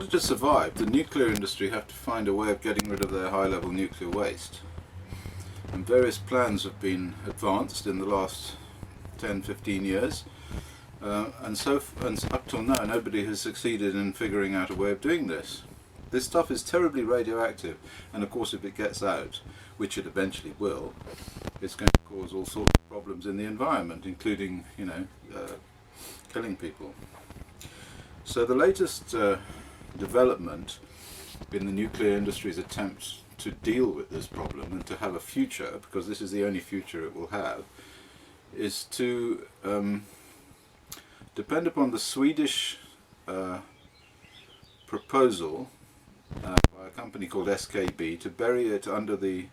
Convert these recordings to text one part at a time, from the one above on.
order to survive, the nuclear industry have to find a way of getting rid of their high-level nuclear waste. And various plans have been advanced in the last 10-15 years. And up till now, nobody has succeeded in figuring out a way of doing this. This stuff is terribly radioactive, and of course if it gets out, which it eventually will, it's going to cause all sorts of problems in the environment, including, killing people. So the latest development in the nuclear industry's attempts to deal with this problem and to have a future, because this is the only future it will have, is to depend upon the Swedish proposal by a company called SKB to bury it under the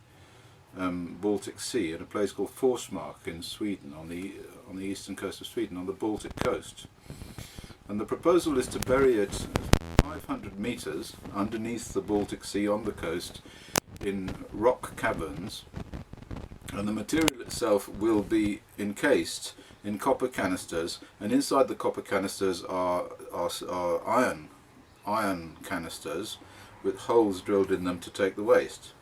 Baltic Sea at a place called Forsmark in Sweden, on the eastern coast of Sweden, on the Baltic coast. And the proposal is to bury it 500 meters underneath the Baltic Sea on the coast in rock caverns, and the material itself will be encased in copper canisters, and inside the copper canisters are iron canisters with holes drilled in them to take the waste.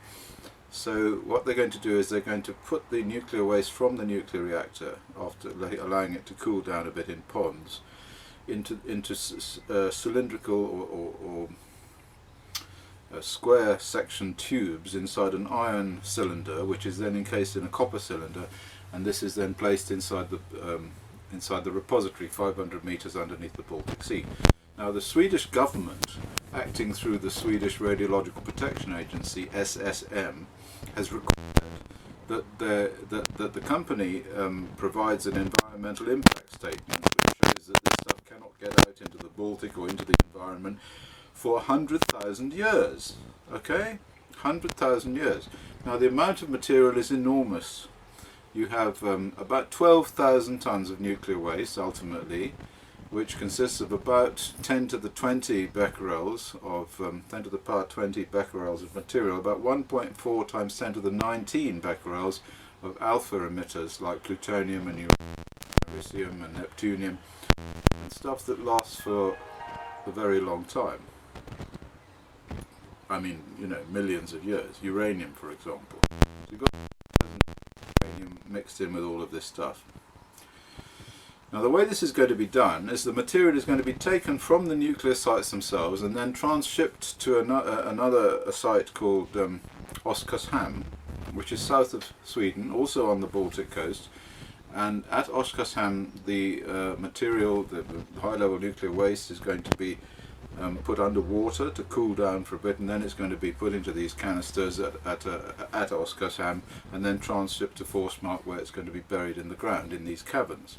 So what they're going to do is they're going to put the nuclear waste from the nuclear reactor, after allowing it to cool down a bit in ponds, into cylindrical or square section tubes inside an iron cylinder, which is then encased in a copper cylinder, and this is then placed inside the repository 500 meters underneath the Baltic Sea. Now the Swedish government, acting through the Swedish Radiological Protection Agency, SSM, has required that the company provides an environmental impact statement which shows that this stuff cannot get out into the Baltic or into the environment for 100,000 years. Okay? 100,000 years. Now the amount of material is enormous. You have about 12,000 tons of nuclear waste ultimately, which consists of about 10 to the 20 becquerels of 10 to the power 20 becquerels of material, about 1.4 times 10 to the 19 becquerels of alpha emitters like plutonium and uranium and neptunium, and stuff that lasts for a very long time. I mean, millions of years. Uranium, for example. So you've got uranium mixed in with all of this stuff. Now the way this is going to be done is the material is going to be taken from the nuclear sites themselves and then transshipped to another site called Oskarshamn, which is south of Sweden, also on the Baltic coast. And at Oskarshamn the material, the high-level nuclear waste, is going to be put under water to cool down for a bit, and then it's going to be put into these canisters at Oskarshamn and then transshipped to Forsmark, where it's going to be buried in the ground in these caverns.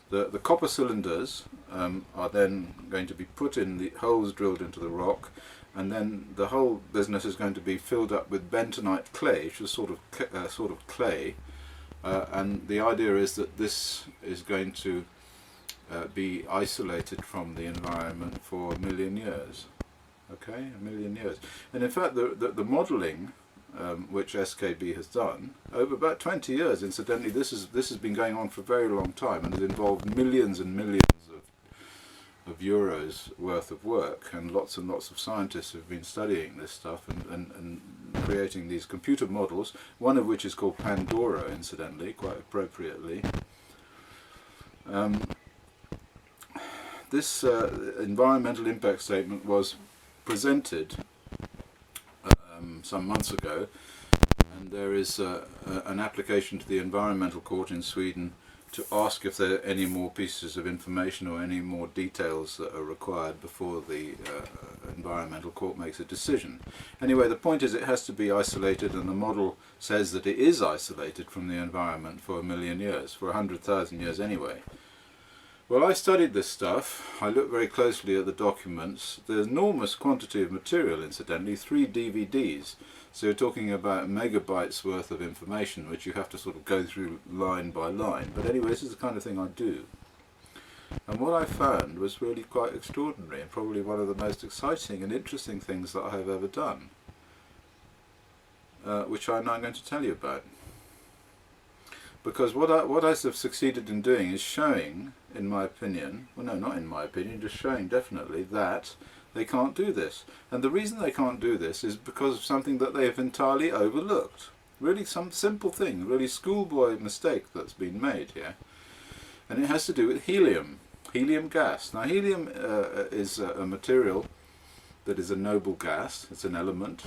The copper cylinders are then going to be put in the holes drilled into the rock, and then the whole business is going to be filled up with bentonite clay, which is sort of clay, and the idea is that this is going to be isolated from the environment for 1 million years. Okay, 1 million years. And in fact, the modelling which SKB has done over about 20 years. Incidentally, this has been going on for a very long time, and it involved millions and millions of euros worth of work, and lots of scientists have been studying this stuff and creating these computer models, one of which is called Pandora, incidentally, quite appropriately. This environmental impact statement was presented some months ago, and there is an application to the Environmental Court in Sweden to ask if there are any more pieces of information or any more details that are required before the Environmental Court makes a decision. Anyway, the point is it has to be isolated, and the model says that it is isolated from the environment for 1 million years, for 100,000 years anyway. Well, I studied this stuff. I looked very closely at the documents. There's an enormous quantity of material, incidentally, 3 DVDs. So you're talking about megabytes worth of information, which you have to sort of go through line by line. But anyway, this is the kind of thing I do. And what I found was really quite extraordinary, and probably one of the most exciting and interesting things that I have ever done, which I'm now going to tell you about. Because what I have succeeded in doing is showing, in my opinion, well no, not in my opinion, just showing definitely that They can't do this. And the reason they can't do this is because of something that they have entirely overlooked. Really some simple thing, really schoolboy mistake that's been made here. And it has to do with helium, helium gas. Now helium is a material that is a noble gas, it's an element,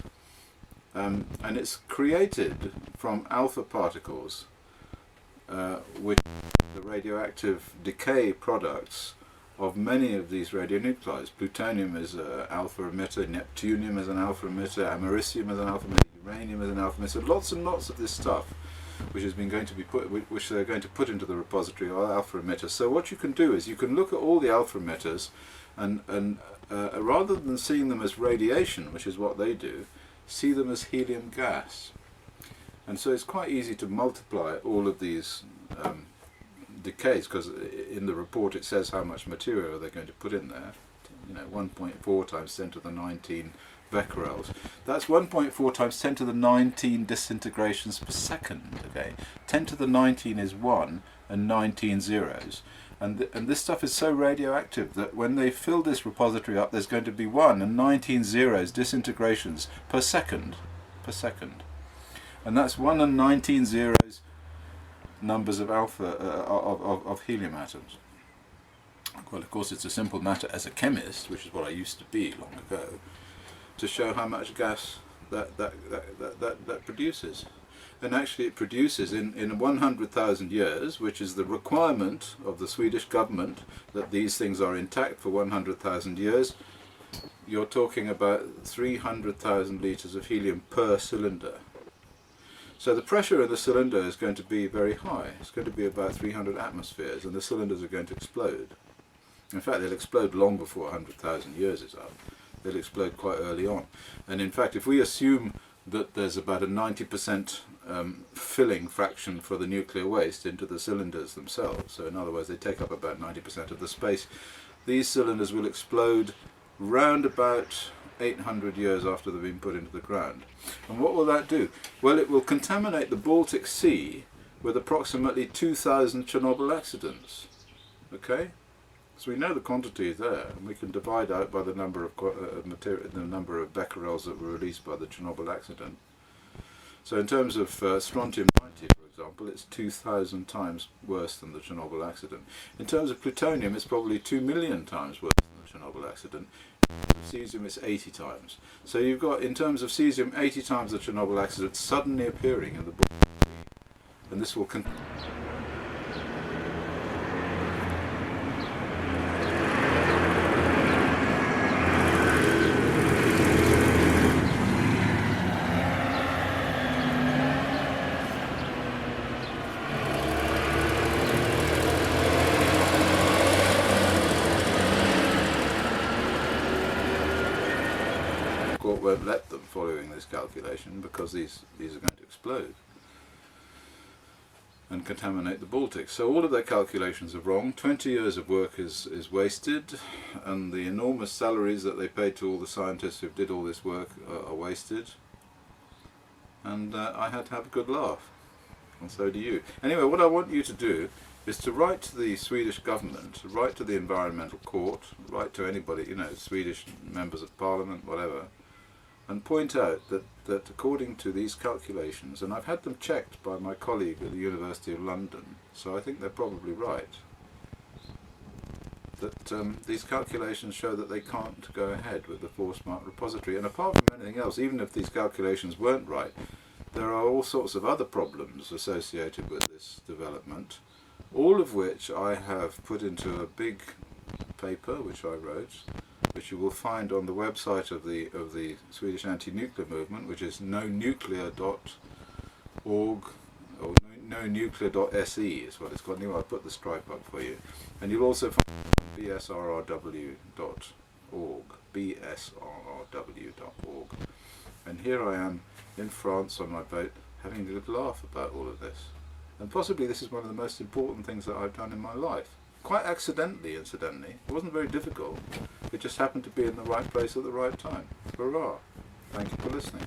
and it's created from alpha particles, which are the radioactive decay products of many of these radionuclides. Plutonium is an alpha emitter, neptunium is an alpha emitter, americium is an alpha emitter, uranium is an alpha emitter. Lots and lots of this stuff, which has been going to be which they're going to put into the repository, are alpha emitters. So what you can do is you can look at all the alpha emitters, and rather than seeing them as radiation, which is what they do, see them as helium gas. And so it's quite easy to multiply all of these decays, because in the report it says how much material they're going to put in there. 1.4 times 10 to the 19 becquerels. That's 1.4 times 10 to the 19 disintegrations per second. Okay, 10 to the 19 is 1 and 19 zeros. And this stuff is so radioactive that when they fill this repository up, there's going to be 1 and 19 zeros disintegrations per second. And that's 1 and 19 zeros numbers of alpha of helium atoms. Well, of course, it's a simple matter as a chemist, which is what I used to be long ago, to show how much gas that produces. And actually it produces in 100,000 years, which is the requirement of the Swedish government, that these things are intact for 100,000 years. You're talking about 300,000 litres of helium per cylinder. So the pressure in the cylinder is going to be very high. It's going to be about 300 atmospheres, and the cylinders are going to explode. In fact, they'll explode long before 100,000 years is up. They'll explode quite early on. And in fact, if we assume that there's about a 90% filling fraction for the nuclear waste into the cylinders themselves, so in other words they take up about 90% of the space, these cylinders will explode round about 800 years after they've been put into the ground. And what will that do? Well, it will contaminate the Baltic Sea with approximately 2,000 Chernobyl accidents. Okay? So we know the quantity is there, and we can divide out by the number of the number of becquerels that were released by the Chernobyl accident. So in terms of strontium-90, for example, it's 2,000 times worse than the Chernobyl accident. In terms of plutonium, it's probably 2 million times worse than the Chernobyl accident. Cesium, it's 80 times. So you've got, in terms of cesium, 80 times the Chernobyl accident suddenly appearing in the Baltic Sea, and this will continue. Court won't let them following this calculation, because these are going to explode and contaminate the Baltic. So all of their calculations are wrong. 20 years of work is wasted, and the enormous salaries that they paid to all the scientists who did all this work are wasted. And I had to have a good laugh, and so do you. Anyway, what I want you to do is to write to the Swedish government, write to the Environmental Court, write to anybody, Swedish members of Parliament, whatever, and point out that according to these calculations, and I've had them checked by my colleague at the University of London, so I think they're probably right, that these calculations show that they can't go ahead with the four-smart repository. And apart from anything else, even if these calculations weren't right, there are all sorts of other problems associated with this development, all of which I have put into a big paper which I wrote, which you will find on the website of the Swedish anti-nuclear movement, which is nonuclear.org, or nonuclear.se is what it's called. Anyway, I'll put the stripe up for you. And you'll also find it on bsrrw.org, bsrrw.org. And here I am in France on my boat having a good laugh about all of this. And possibly this is one of the most important things that I've done in my life. Quite accidentally, incidentally. It wasn't very difficult. It just happened to be in the right place at the right time. Hurrah! Thank you for listening.